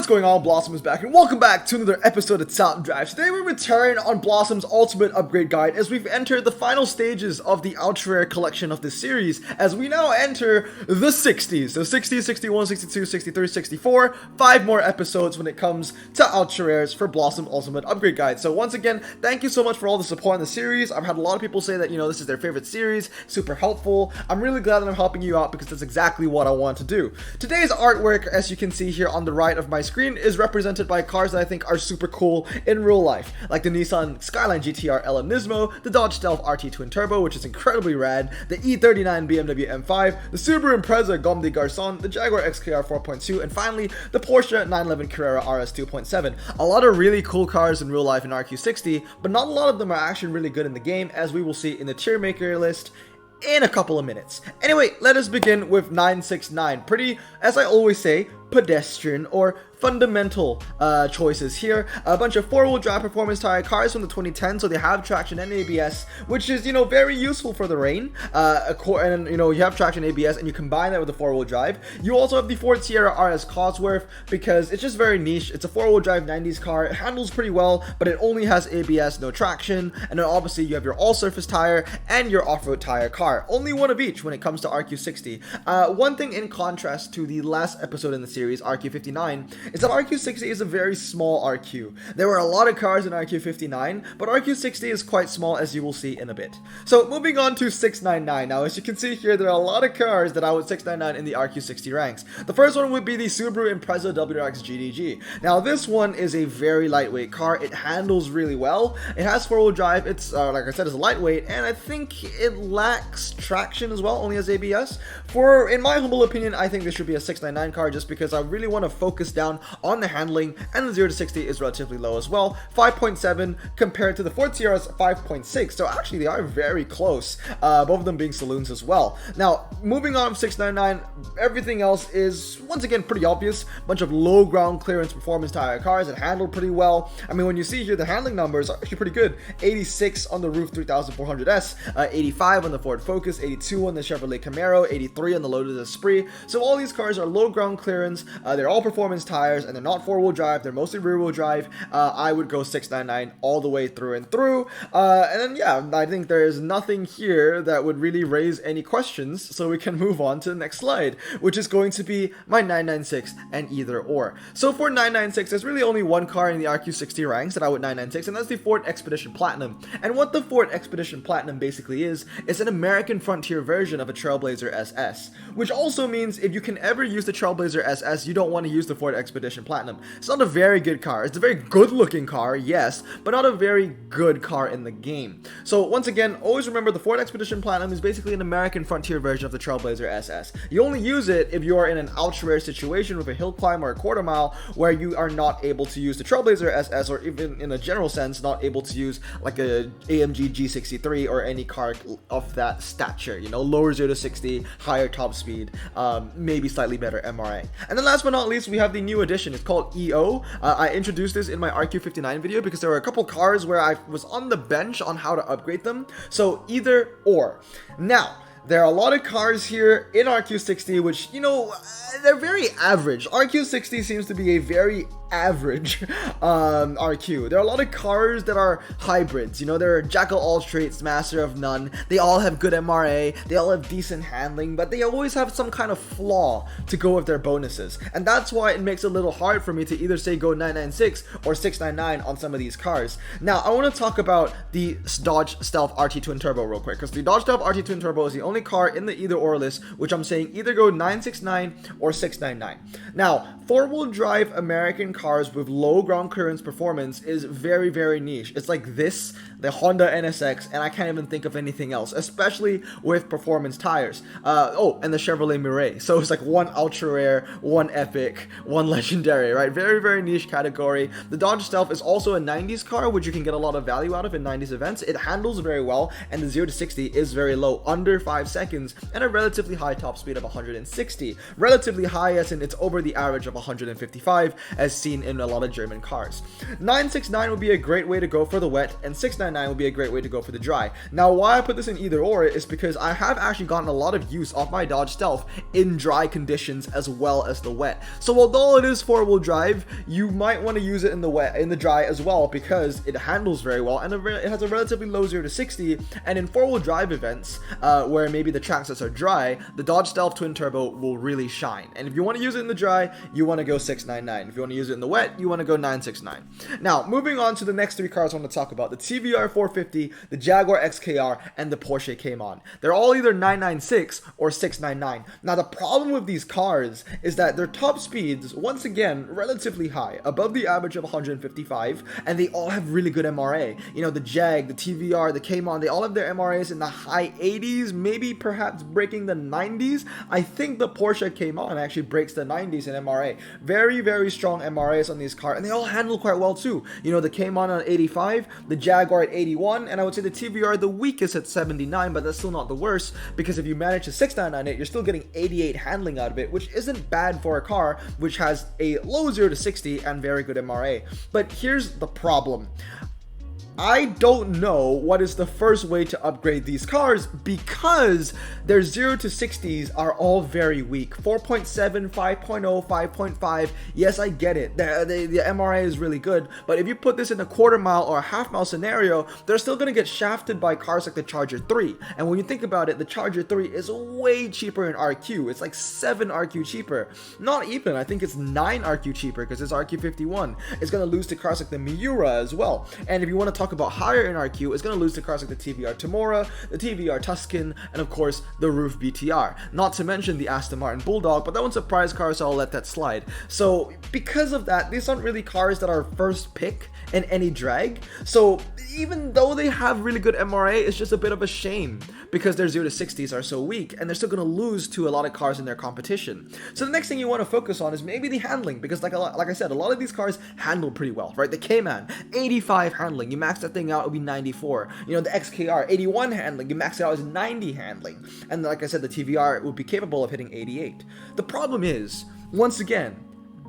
What's going on? Blossom is back, and welcome back to another episode of Top Drive. Today we return on Blossom's Ultimate Upgrade Guide as we've entered the final stages of the Ultra Rare collection of this series, as we now enter the 60s. So 60, 61, 62, 63, 64, 5 more episodes when it comes to Ultra Rares for Blossom Ultimate Upgrade Guide. So once again, thank you so much for all the support in the series. I've had a lot of people say that, you know, this is their favorite series, super helpful. I'm really glad that I'm helping you out because that's exactly what I want to do. Today's artwork, as you can see here on the right of my screen, is represented by cars that I think are super cool in real life, like the Nissan Skyline GTR LM Nismo, the Dodge Stealth RT Twin Turbo, which is incredibly rad, the E39 BMW M5, the Subaru Impreza Gomme des Garçons, the Jaguar XKR 4.2, and finally the Porsche 911 Carrera RS 2.7. A lot of really cool cars in real life in RQ60, but not a lot of them are actually really good in the game, as we will see in the tier maker list in a couple of minutes. Anyway, let us begin with 969. Pretty, as I always say, pedestrian or fundamental choices here. A bunch of four-wheel drive performance tire cars from the 2010s, so they have traction and ABS, which is, you know, very useful for the rain. And you know, you have traction ABS and you combine that with the four-wheel drive. You also have the Ford Sierra RS Cosworth because it's just very niche. It's a four-wheel drive 90s car. It handles pretty well, but it only has ABS, no traction. And then obviously you have your all-surface tire and your off-road tire car. Only one of each when it comes to RQ60. One thing in contrast to the last episode in the series, RQ59, is that RQ60 is a very small RQ. There were a lot of cars in RQ59, but RQ60 is quite small, as you will see in a bit. So moving on to 699. Now, as you can see here, there are a lot of cars that I would 699 in the RQ60 ranks. The first one would be the Subaru Impreza WRX GDG. Now, this one is a very lightweight car. It handles really well. It has four-wheel drive. It's, like I said, it's lightweight, and I think it lacks traction as well, only has ABS. In my humble opinion, I think this should be a 699 car just because I really want to focus down on the handling, and the 0 to 60 is relatively low as well, 5.7 compared to the Ford Sierra's 5.6. So actually they are very close, both of them being saloons as well. Now moving on from 699, everything else is once again pretty obvious. Bunch of low ground clearance performance tire cars that handle pretty well. I mean, when you see here, the handling numbers are actually pretty good. 86 on the Roof 3400S, 85 on the Ford Focus, 82 on the Chevrolet Camaro, 83 on the Lotus Esprit. So all these cars are low ground clearance. They're all performance tires, and they're not four-wheel drive, they're mostly rear-wheel drive. I would go 699 all the way through and through. And then yeah, I think there's nothing here that would really raise any questions, so we can move on to the next slide, which is going to be my 996 and either or. So for 996, there's really only one car in the RQ60 ranks that I would 996, and that's the Ford Expedition Platinum. And what the Ford Expedition Platinum basically is an American frontier version of a Trailblazer SS, which also means if you can ever use the Trailblazer SS, you don't want to use the Ford Expedition Platinum. It's not a very good car. It's a very good looking car, yes, but not a very good car in the game. So once again, always remember the Ford Expedition Platinum is basically an American frontier version of the Trailblazer SS. You only use it if you are in an ultra rare situation with a hill climb or a quarter mile where you are not able to use the Trailblazer SS, or even in a general sense not able to use like a AMG G63 or any car of that stature, you know, lower 0 to 60, higher top speed, maybe slightly better MRA. And then last but not least, we have the new addition. It's called EO. I introduced this in my RQ59 video because there were a couple cars where I was on the bench on how to upgrade them. So either or. Now, there are a lot of cars here in RQ60 which, you know, they're very average. RQ60 seems to be a very average RQ. There are a lot of cars that are hybrids, you know, they're jack of all trades, master of none. They all have good MRA, they all have decent handling, but they always have some kind of flaw to go with their bonuses. And that's why it makes it a little hard for me to either say go 996 or 699 on some of these cars. Now, I want to talk about the Dodge Stealth RT Twin Turbo real quick, because the Dodge Stealth RT Twin Turbo is the only car in the either or list which I'm saying either go 969 or 699. Now, four-wheel drive American cars with low ground clearance performance is very, very niche. It's like this, the Honda NSX, and I can't even think of anything else, especially with performance tires. Oh, and the Chevrolet Mirai. So it's like one ultra rare, one epic, one legendary, right? Very, very niche category. The Dodge Stealth is also a 90s car, which you can get a lot of value out of in 90s events. It handles very well, and the 0 to 60 is very low, under 5 seconds, and a relatively high top speed of 160. Relatively high as in it's over the average of 155, as seen in a lot of German cars. 969 would be a great way to go for the wet, and 699 would be a great way to go for the dry. Now, why I put this in either or is because I have actually gotten a lot of use of my Dodge Stealth in dry conditions as well as the wet. So although it is four-wheel drive, you might want to use it in the dry as well, because it handles very well and it has a relatively low 0 to 60. And in four-wheel drive events, where maybe the track sets are dry, the Dodge Stealth Twin Turbo will really shine. And if you want to use it in the dry, you want to go 699. If you want to use it in the wet, you want to go 969. Now, moving on to the next three cars I want to talk about: the TVR 450, the Jaguar XKR, and the Porsche Cayman. They're all either 996 or 699. Now, the problem with these cars is that their top speeds, once again, relatively high, above the average of 155, and they all have really good MRA. You know, the Jag, the TVR, the Cayman, they all have their MRAs in the high 80s, maybe perhaps breaking the 90s. I think the Porsche Cayman actually breaks the 90s in MRA. Very, very strong MRAs on these cars, and they all handle quite well too. You know, the Cayman at 85, the Jaguar at 81, and I would say the TVR the weakest at 79, but that's still not the worst, because if you manage to 699 it, you're still getting 88 handling out of it, which isn't bad for a car which has a low 0 to 60 and very good MRA. But here's the problem: I don't know what is the first way to upgrade these cars, because their 0 to 60s are all very weak. 4.7, 5.0, 5.5. Yes, I get it. The MRA is really good, but if you put this in a quarter mile or a half mile scenario, they're still going to get shafted by cars like the Charger 3. And when you think about it, the Charger 3 is way cheaper in RQ. It's like 7 RQ cheaper. Not even. I think it's 9 RQ cheaper, because it's RQ51. It's going to lose to cars like the Miura as well. And if you want to talk about higher in RQ, it's going to lose to cars like the TVR Timora, the TVR Tuscan, and of course the Roof BTR. Not to mention the Aston Martin Bulldog, but that one's a prize car, so I'll let that slide. So because of that, these aren't really cars that are first pick in any drag. So even though they have really good MRA, it's just a bit of a shame, because their 0 to 60s are so weak, and they're still going to lose to a lot of cars in their competition. So the next thing you want to focus on is maybe the handling, because like I said, a lot of these cars handle pretty well, right? The Cayman, 85 handling, you max that thing out, it'll be 94. You know, the XKR, 81 handling, you max it out as 90 handling. And like I said, the TVR would be capable of hitting 88. The problem is, once again,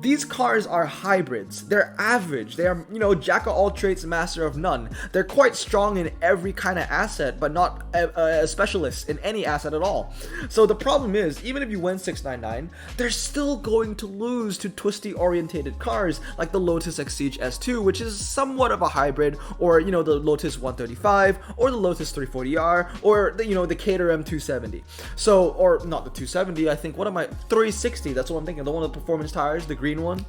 these cars are hybrids. They're average. They are, you know, jack of all trades, master of none. They're quite strong in every kind of asset, but not a specialist in any asset at all. So the problem is, even if you win 699, they're still going to lose to twisty orientated cars like the Lotus Exige S2, which is somewhat of a hybrid, or, you know, the Lotus 135, or the Lotus 340R, or the, you know, the Caterham 270. So, or not the 270, I think, what am I, 360, that's what I'm thinking, the one with the performance tires, the green one.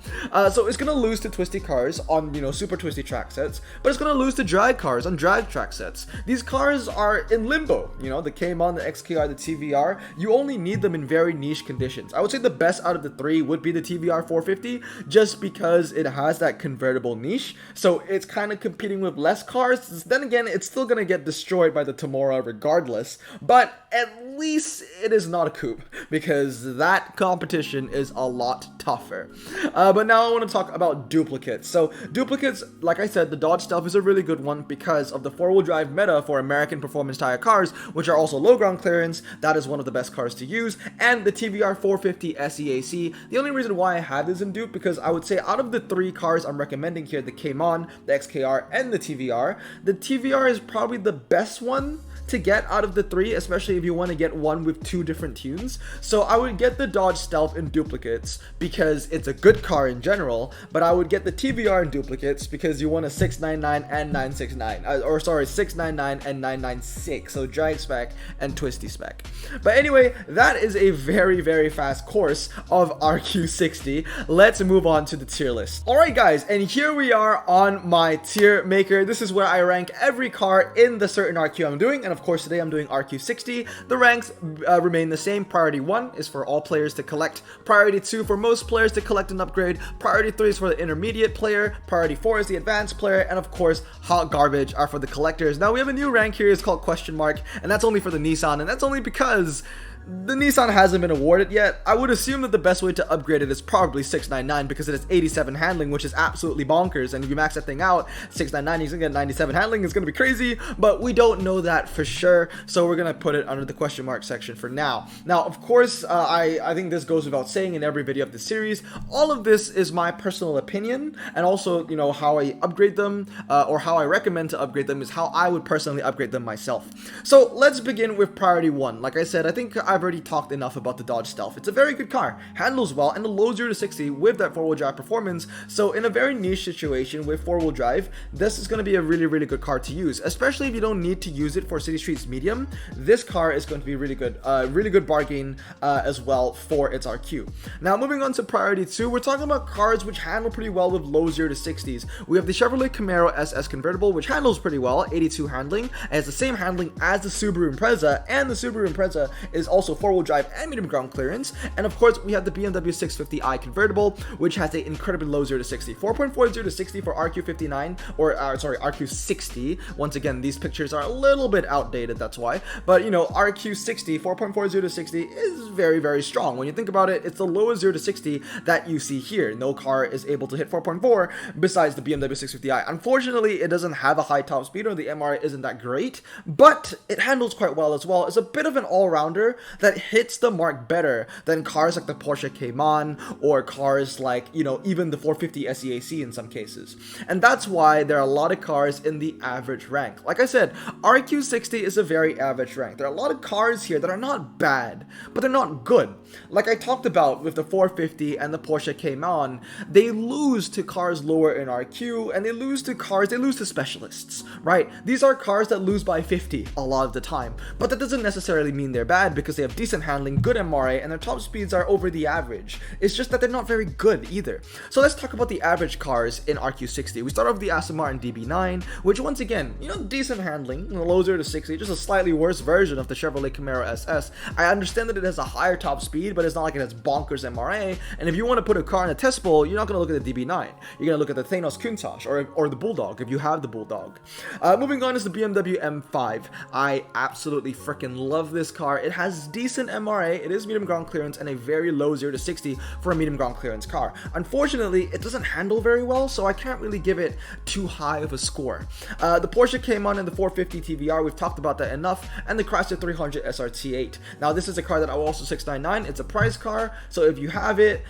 So it's gonna lose to twisty cars on, you know, super twisty track sets, but it's gonna lose to drag cars on drag track sets. These cars are in limbo. You know, the Cayman, the XKR, the TVR, you only need them in very niche conditions. I would say the best out of the three would be the TVR 450, just because it has that convertible niche, so it's kind of competing with less cars. Then again, it's still gonna get destroyed by the Timora regardless, but at least it is not a coupe, because that competition is a lot tougher. But now I want to talk about duplicates. So duplicates, like I said, the Dodge Stealth is a really good one because of the four-wheel drive meta for American performance tire cars, which are also low ground clearance. That is one of the best cars to use. And the TVR 450 SEAC. The only reason why I have this in dupe, because I would say out of the three cars I'm recommending here, the Cayman, the XKR, and the TVR is probably the best one to get out of the three, especially if you want to get one with two different tunes. So I would get the Dodge Stealth in duplicates because it's a good car in general, but I would get the TVR in duplicates because you want a 699 and 969, or sorry, 699 and 996, so drag spec and twisty spec. But anyway, that is a very, very fast course of RQ60. Let's move on to the tier list. Alright guys, and here we are on my tier maker. This is where I rank every car in the certain RQ I'm doing, and of course today I'm doing RQ60. The ranks remain the same. Priority 1 is for all players to collect, priority 2 for most players to collect and upgrade, priority 3 is for the intermediate player, priority 4 is the advanced player, and of course hot garbage are for the collectors. Now we have a new rank here, it's called question mark, and that's only for the Nissan, and that's only because The Nissan hasn't been awarded yet. I would assume that the best way to upgrade it is probably 699 because it has 87 handling, which is absolutely bonkers. And if you max that thing out, 699, you're gonna get 97 handling. It's gonna be crazy, but we don't know that for sure. So we're gonna put it under the question mark section for now. Now, of course, I think this goes without saying in every video of the series. All of this is my personal opinion, and also, you know, how I upgrade them, or how I recommend to upgrade them is how I would personally upgrade them myself. So let's begin with priority 1. Like I said, I think I've already talked enough about the Dodge Stealth. It's a very good car, handles well, and a low 0 to 60 with that 4-wheel drive performance. So in a very niche situation with 4-wheel drive, this is going to be a really good car to use, especially if you don't need to use it for city streets medium. This car is going to be really good bargain as well for its RQ. Now moving on to priority 2, we're talking about cars which handle pretty well with low 0 to 60s. We have the Chevrolet Camaro SS convertible, which handles pretty well, 82 handling, and has the same handling as the Subaru Impreza, and the Subaru Impreza is also 4-wheel drive and medium ground clearance. And of course, we have the BMW 650i convertible, which has an incredibly low 0 to 60, 4.4 0 to 60 for RQ59, or sorry, RQ60. Once again, these pictures are a little bit outdated, that's why. But you know, RQ60, 4.4 0 to 60 is very strong. When you think about it, it's the lowest 0 to 60 that you see here. No car is able to hit 4.4 besides the BMW 650i. Unfortunately, it doesn't have a high top speed, or the MRA isn't that great, but it handles quite well as well. It's a bit of an all-rounder that hits the mark better than cars like the Porsche Cayman, or cars like, you know, even the 450 SEAC in some cases. And that's why there are a lot of cars in the average rank. Like I said, RQ60 is a very average rank. There are a lot of cars here that are not bad, but they're not good. Like I talked about with the 450 and the Porsche Cayman, they lose to cars lower in RQ, and they lose to specialists, right? These are cars that lose by 50 a lot of the time, but that doesn't necessarily mean they're bad, because they have decent handling, good MRA, and their top speeds are over the average. It's just that they're not very good either. So let's talk about the average cars in RQ60. We start off with the Aston Martin DB9, which once again, you know, decent handling, low 0 to 60, just a slightly worse version of the Chevrolet Camaro SS. I understand that it has a higher top speed, but it's not like it has bonkers MRA, and if you want to put a car in a test bowl, you're not going to look at the DB9. You're going to look at the Thanos Countach, or the Bulldog, if you have the Bulldog. Moving on is the BMW M5. I absolutely freaking love this car. It has decent MRA, it is medium ground clearance, and a very low 0 to 60 for a medium ground clearance car. Unfortunately, it doesn't handle very well, so I can't really give it too high of a score. The Porsche Cayman and the 450 TVR, we've talked about that enough, and the Chrysler 300 SRT8. Now, this is a car that I will also 699. It's a prize car, so if you have it,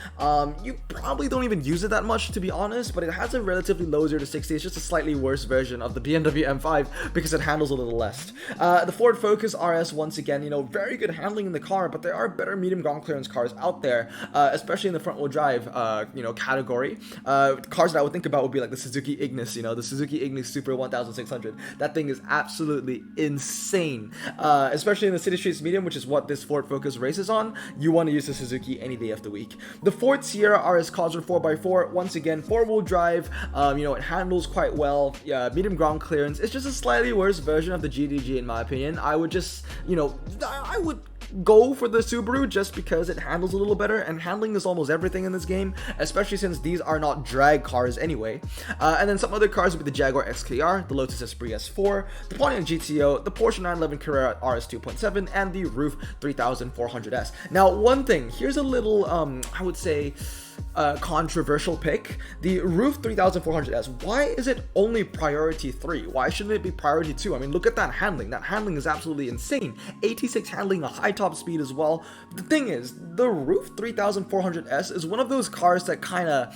you probably don't even use it that much, to be honest, but it has a relatively low 0 to 60. It's just a slightly worse version of the BMW M5 because it handles a little less. The Ford Focus RS, once again, you know, very good handling in the car, but there are better medium ground clearance cars out there, especially in the front wheel drive, you know, category. Cars that I would think about would be like the Suzuki Ignis, you know, the Suzuki Ignis Super 1600. That thing is absolutely insane, especially in the city streets medium, which is what this Ford Focus races on. You want to use the Suzuki any day of the week. The Ford Sierra RS Cosworth 4x4, once again, 4-wheel drive, you know, it handles quite well, medium ground clearance. It's just a slightly worse version of the GDG in my opinion. I would just, you know, I would go for the Subaru just because it handles a little better, and handling is almost everything in this game, especially since these are not drag cars anyway. And then some other cars would be the Jaguar XKR, the Lotus Esprit S4, the Pontiac GTO, the Porsche 911 Carrera RS 2.7, and the Roof 3400S. Now, one thing, here's a little, I would say, controversial pick. The Roof 3400S, why is it only priority 3? Why shouldn't it be priority 2? I mean, look at that handling. That handling is absolutely insane. 86 handling, a high top speed as well. The thing is, the Roof 3400S is one of those cars that kind of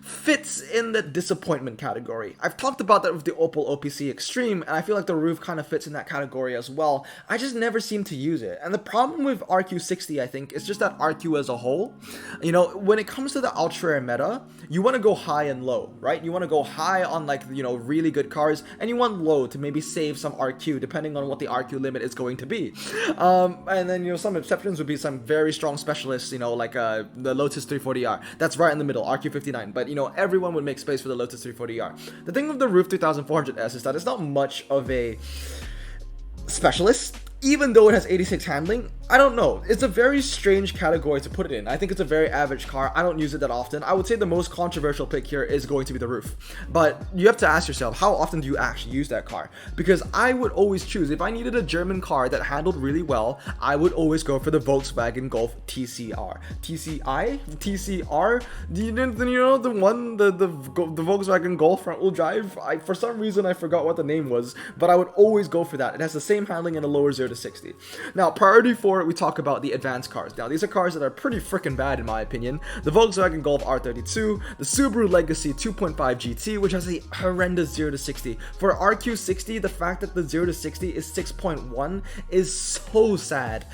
fits in the disappointment category. I've talked about that with the Opel OPC Extreme, and I feel like the Roof kind of fits in that category as well. I just never seem to use it. And the problem with RQ60, I think, is just that RQ as a whole, you know, when it comes to the ultra rare meta, you want to go high and low, right? You want to go high on, like, you know, really good cars, and you want low to maybe save some RQ, depending on what the RQ limit is going to be. And then, you know, some exceptions would be some very strong specialists, you know, like the Lotus 340R. That's right in the middle, RQ59. But, you know, everyone would make space for the Lotus 340R. The thing with the Roof 3400S is that it's not much of a specialist. Even though it has 86 handling, I don't know. It's a very strange category to put it in. I think it's a very average car. I don't use it that often. I would say the most controversial pick here is going to be the roof. But you have to ask yourself, how often do you actually use that car? Because I would always choose, if I needed a German car that handled really well, I would always go for the Volkswagen Golf TCR. TCI? TCR? Do you know the one, the Volkswagen Golf front wheel drive? For some reason, I forgot what the name was, but I would always go for that. It has the same handling and a lower 0 to 60. Now, priority 4, we talk about the advanced cars. Now, these are cars that are pretty freaking bad in my opinion. The Volkswagen Golf R32, the Subaru Legacy 2.5 GT, which has a horrendous 0 to 60. For RQ60, the fact that the 0 to 60 is 6.1 is so sad.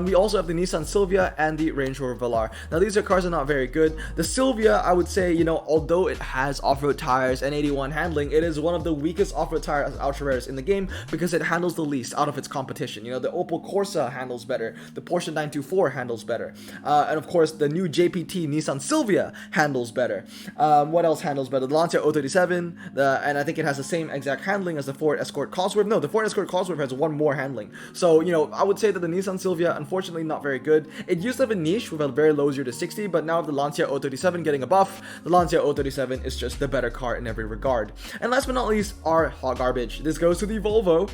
We also have the Nissan Silvia and the Range Rover Velar. Now, these are cars that are not very good. The Silvia, I would say, you know, although it has off-road tires and 81 handling, it is one of the weakest off-road tires ultra rares in the game because it handles the least out of its competition. You know, the Opel Corsa handles better. The Porsche 924 handles better. And of course, the new JPT Nissan Silvia handles better. What else handles better? The Lancia 037, and I think it has the same exact handling as the Ford Escort Cosworth. No, the Ford Escort Cosworth has one more handling. So, you know, I would say that the Nissan Silvia, unfortunately, not very good. It used to have a niche with a very low 0 to 60, but now with the Lancia 037 getting a buff, the Lancia 037 is just the better car in every regard. And last but not least, our hot garbage. This goes to the Volvo,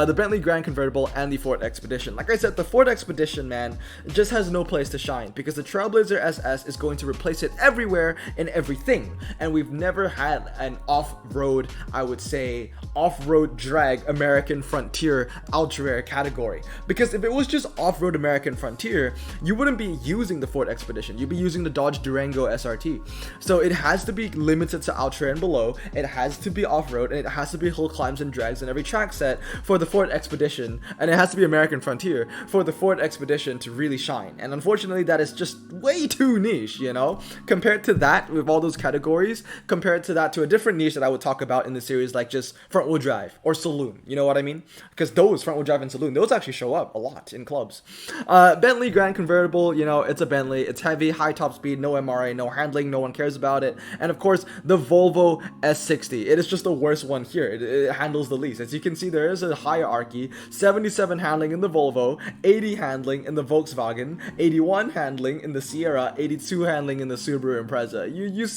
the Bentley Grand Convertible, and the Ford Expedition. Like I said, the Ford Expedition, man, just has no place to shine because the Trailblazer SS is going to replace it everywhere and everything. And we've never had an off-road, I would say, off-road drag American Frontier ultra rare category. Because if it was just off-road American Frontier, you wouldn't be using the Ford Expedition. You'd be using the Dodge Durango SRT. So it has to be limited to ultra and below. It has to be off-road, and it has to be hill climbs and drags in every track set for the Ford Expedition, and it has to be American Frontier for the Ford Expedition to really shine. And unfortunately, that is just way too niche, you know, compared to that, with all those categories, compared to that to a different niche that I would talk about in the series, like just front wheel drive or saloon, you know what I mean? Because those front wheel drive and saloon, those actually show up a lot in clubs. Bentley Grand Convertible, you know, it's a Bentley, it's heavy, high top speed, no MRA, no handling, no one cares about it. And of course, the Volvo S60, it is just the worst one here. It handles the least. As you can see, there is a hierarchy: 77 handling in the Volvo, 80 handling in the Volkswagen, 81 handling in the Sierra, 82 handling in the Subaru Impreza. You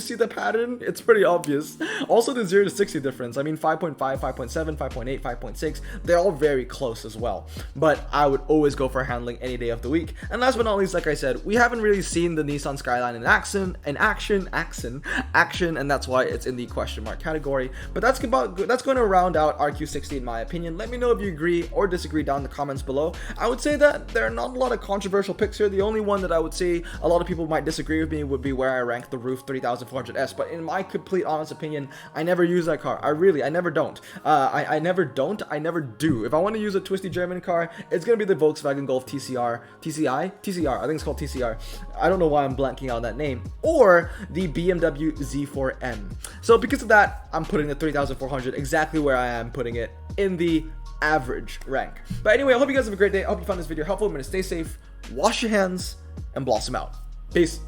see the pattern? It's pretty obvious. Also the 0 to 60 difference. I mean 5.5, 5.7, 5.8, 5.6. They're all very close as well. But I would always go for handling any day of the week. And last but not least, like I said, we haven't really seen the Nissan Skyline in action, and that's why it's in the question mark category. But that's going to round out RQ60 in my opinion. Let me know if you agree or disagree down in the comments below. I would say that there are not a lot of controversial picks here. The only one that I would say a lot of people might disagree with me would be where I rank the Roof 3400S. But in my complete honest opinion, I never use that car. I never don't. I never do. If I want to use a twisty German car, it's going to be the Volkswagen Golf TCR. TCR? I think it's called TCR. I don't know why I'm blanking on that name. Or the BMW Z4M. So because of that, I'm putting the 3400 exactly where I am putting it, in the average rank. But anyway, I hope you guys have a great day. I hope you found this video helpful. I'm going to stay safe, wash your hands, and blossom out. Peace.